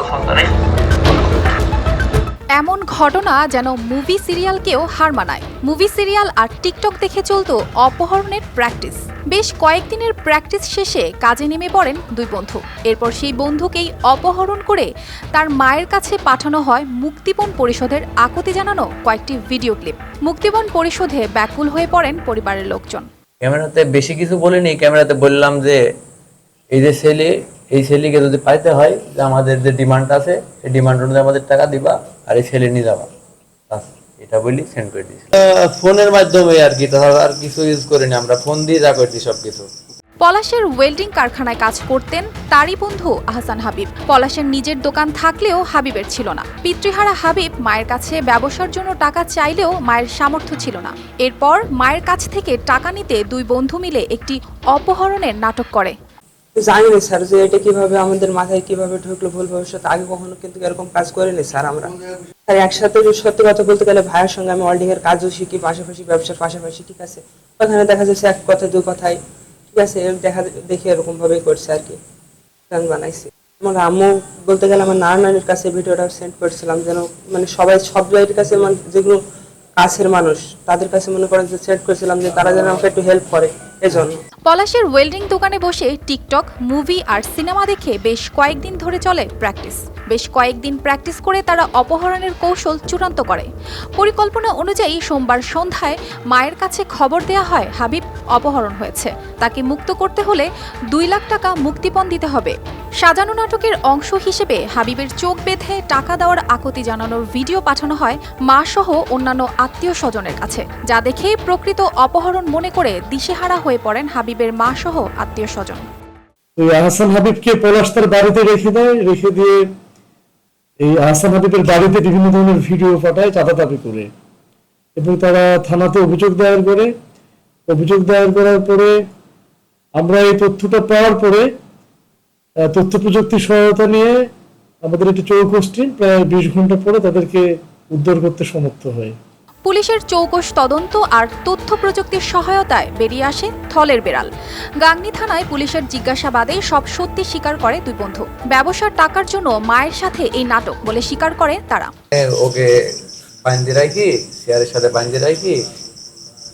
ক্ষমতা নেই। এমন ঘটনা যেন মুভি সিরিয়ালকেও হার মানায়। মুভি সিরিয়াল আর টিকটক দেখে চলতো অপহরণের প্র্যাকটিস। বেশ কয়েকদিনের প্র্যাকটিস শেষে কাজে নেমে পড়েন দুই বন্ধু। এরপর সেই বন্ধুকেই অপহরণ করে তার মায়ের কাছে পাঠানো হয় মুক্তিপণ পরিশোধের আকুতি জানানো কয়েকটি ভিডিও ক্লিপ। মুক্তিপণ পরিশোধে ব্যাকুল হয়ে পড়েন পরিবারের লোকজন। ক্যামেরাতে বেশি কিছু বলিনি, ক্যামেরাতে বললাম যে এই ছেলেকে যদি পাইতে হয়, যে আমাদের যে ডিমান্ড আছে এই ডিমান্ড অনুযায়ী আমাদের টাকা দিবা আর এই ছেলে নিয়ে যাবা, এটা বলি সেন্ড করে দিয়েছি ফোনের মাধ্যমে আর কি। তাছাড়া আর কিছু ইউজ করিনি, আমরা ফোন দিয়ে যা করছি সবকিছু। পলাশের ওয়েল্ডিং কারখানায় কাজ করতেন তারই বন্ধু আহসান হাবিব। পলাশের নিজের দোকান থাকলেও হাবিবের ছিল না। পিতৃহারা হাবিব মায়ের কাছে ব্যবসার জন্য টাকা চাইলেও মায়ের সামর্থ্য ছিল না। এরপর মায়ের কাছ থেকে টাকা নিতে দুই বন্ধু মিলে একটি অপহরণের নাটক করে। জানি না স্যার যে এটা কিভাবে আমাদের মাথায় কিভাবে ঢুকলো ভুল ভবিষ্যৎ, আগে কখনো কিন্তু এরকম কাজ করিনি স্যার আমরা। আর একসাথে সত্যি কথা বলতে গেলে ভাইয়ের সঙ্গে আমি ওয়েল্ডিং এর কাজও শিখি, পাশাপাশি ব্যবসার পাশাপাশি, ঠিক আছে। ওখানে দেখা যাচ্ছে এক কথা দুই কথায়, ঠিক আছে, দেখে এরকম ভাবেই করছে আর কি, গান বানাইছি। আমার আম্মু বলতে গেলে আমার নানির কাছে ভিডিওটা সেন্ড করেছিলাম, যেন মানে সবাই সব জায়গার কাছে, মানে যেগুলো কাছের মানুষ তাদের কাছে মনে করেন যে সেন্ড করেছিলাম যে তারা যেন আমাকে একটু হেল্প করে এজন্য। পলাশের ওয়েল্ডিং দোকানে বসে টিকটক, মুভি আর সিনেমা দেখে বেশ কয়েকদিন ধরে চলে প্র্যাকটিস। বেশ কয়েকদিন প্র্যাকটিস করে তারা অপহরণের কৌশল চূড়ান্ত করে। পরিকল্পনা অনুযায়ী সোমবার সন্ধ্যায় মায়ের কাছে খবর দেওয়া হয় হাবিব অপহরণ হয়েছে। তাকে মুক্ত করতে হলে 2 লাখ টাকা মুক্তিপণ দিতে হবে। সাজানো নাটকের অংশ হিসেবে হাবিবের চোখ বেঁধে টাকা দেওয়ার আকুতি জানানোর ভিডিও পাঠানো হয় মা সহ অন্যান্য আত্মীয় স্বজনের কাছে, যা দেখে প্রকৃত অপহরণ মনে করে দিশেহারা হয়ে পড়েন হাবিবের মা সহ আত্মীয় স্বজন। আহসান হাবিবকে পলাশ তার বাড়িতে রেখে দিয়ে এই আহসান হাবিবের বাড়িতে বিভিন্ন ধরনের ভিডিও পাঠায় চাঁদা দাবি করে, এবং তারা থানাতে অভিযোগ দায়ের করার পরে আমরা এই তথ্যটা পাওয়ার পরে তথ্য প্রযুক্তির সহায়তা নিয়ে আমাদের একটি চৌকস টিম প্রায় 20 ঘন্টা পরে তাদেরকে উদ্ধার করতে সমর্থ হয়। পুলিশের চৌকস তদন্ত আর তথ্য প্রযুক্তির সহায়তায় বেরিয়ে আসে থলের বেড়াল। গাংনী থানায় পুলিশের জিজ্ঞাসাবাদে সব সত্যি স্বীকার করে দুই বন্ধু। ব্যবসার টাকার জন্য মায়ের সাথে এই নাটক বলে স্বীকার করে তারা। ওকে বান্ধি রাখি, শেয়ারের সাথে বান্ধি রাখি,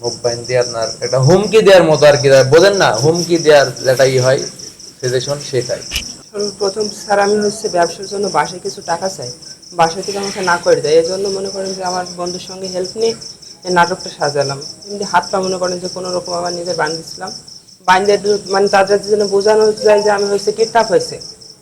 মুখ বান্ধি আপনার একটা হুমকি দেওয়ার মতো আর কি, বোঝেন না, হুমকি দেওয়ার যেটাই হয় সেজেশন সেটাই। প্রথম স্যার আমি হচ্ছে ব্যবসার জন্য বাসায় কিছু টাকা চাই, বাসা থেকে আমাকে না করে দেয়। এই জন্য মনে করেন যে আমার বন্ধুর সঙ্গে হেল্প নিয়ে এই নাটকটা সাজালাম। এমনি হাত পা মনে করেন যে কোনো রকম আমার নিজের বান্ধিছিলাম, বান্ধে মানে তাদের জন্য বোঝানো যায় যে আমি হচ্ছে কিডন্যাপ হয়েছে।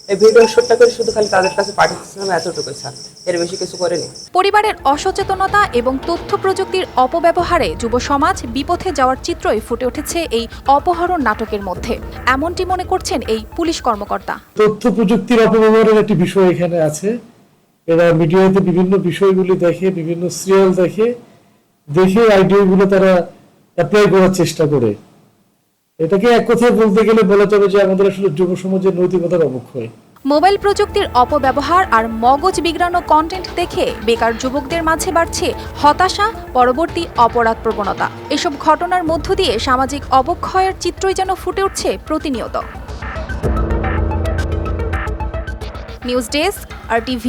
এই ভিডিও শুটটা করে শুধু খালি তাদের কাছে পাঠিয়েছিলাম, এতটুকুই স্যার, এর বেশি কিছু করেনি। পরিবারের অসচেতনতা এবং তথ্য প্রযুক্তির অপব্যবহারে যুব সমাজ বিপথে যাওয়ার চিত্রই ফুটে উঠেছে এই অপহরণ নাটকের মধ্যে, এমনটি মনে করছেন এই পুলিশ কর্মকর্তা। তথ্য প্রযুক্তির অপব্যবহারের একটি বিষয় এখানে আছে। এরা মিডিয়াতে বিভিন্ন বিষয়গুলি দেখে, বিভিন্ন সিরিয়াল দেখে আইডিয়াগুলো তারা অ্যাপ্লাই করার চেষ্টা করে। এটাকে এক কথায় বলতে গেলে বলা যাবে যে আমাদের আসলে যুব সমাজের নৈতিকতার অবক্ষয়। মোবাইল প্রযুক্তির অপব্যবহার আর মগজ বিগড়ানো কন্টেন্ট দেখে বেকার যুবকদের মাঝে বাড়ছে হতাশা, পরবর্তী অপরাধ প্রবণতা। এসব ঘটনার মধ্য দিয়ে সামাজিক অবক্ষয়ের চিত্রই যেন ফুটে উঠছে প্রতিনিয়ত। News desk, RTV।